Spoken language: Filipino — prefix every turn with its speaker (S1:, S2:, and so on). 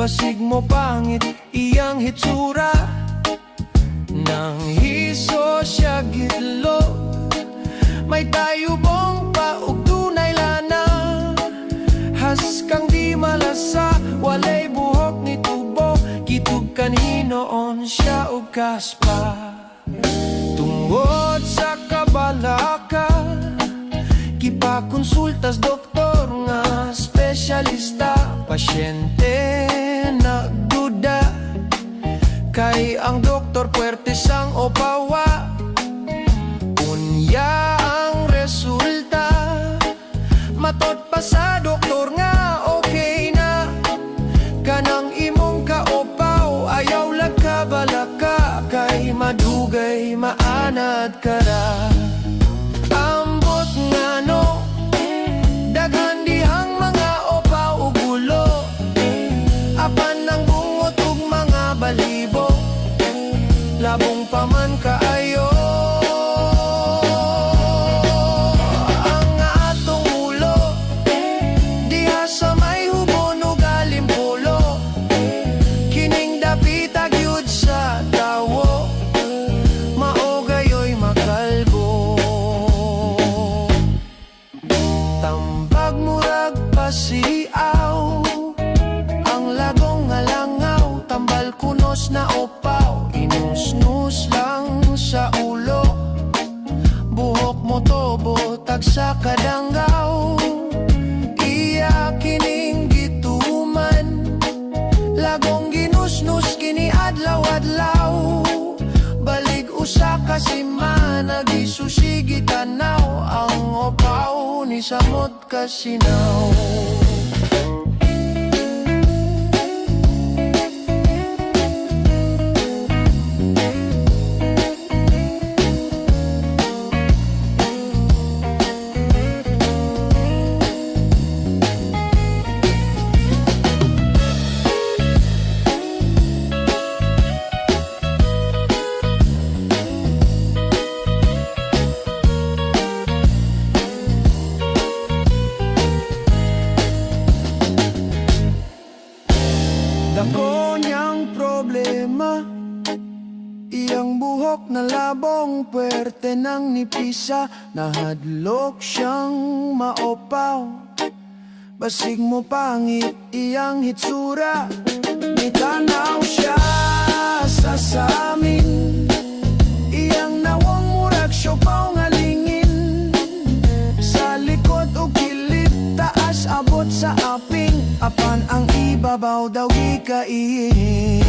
S1: Basig mo pangit iyang hitsura, nang hiso siya gitlog. May tayubong pa ug dunay lana, has kang di malasa, walay buhok ni tubo. Kitug kanhinoon siya ug kaspa. Tungod sa kabalaka, kipakonsultas doktor nga espesyalista. Pasyente nagduda, kay ang doktor puwerte sang opawa. Unya ang resulta, matot pa sa doktor nga okay na. Kanang imong kaopaw, ayaw lagkabalaka, kay madugay maanad kara. Ambot nga no, daghan dihang mga opaw ug gulo, apan ng bungot ug mga balibo, labong paman kaayo. Ang atong ulo, diha sa may hubon ug alimpulo, kining dapita gyud sa tawo, mao gayoy makalbo. Tambag murag pasiaw, ang lagong nga langaw, tambal kunos na opaw. Inusnus lang sa ulo, buhok mo tobo tag sa kadanggaw. Iya kining gituman, lagong ginusnus kini adlaw-adlaw. Balig usa ka semana, gisusi gitanaw, ang opaw ni samot kasinaw. Dako niyang problema, iyang buhok na labong, puwerte ng nipisa, nahadlok siyang maopaw. Basig mo pangit iyang hitsura, may tanaw siya sa samin. Iyang nawang murag siopaw nga lingin, sa likod o kilid, taas abot sa aping, apan ang ibabaw daw gikaihin.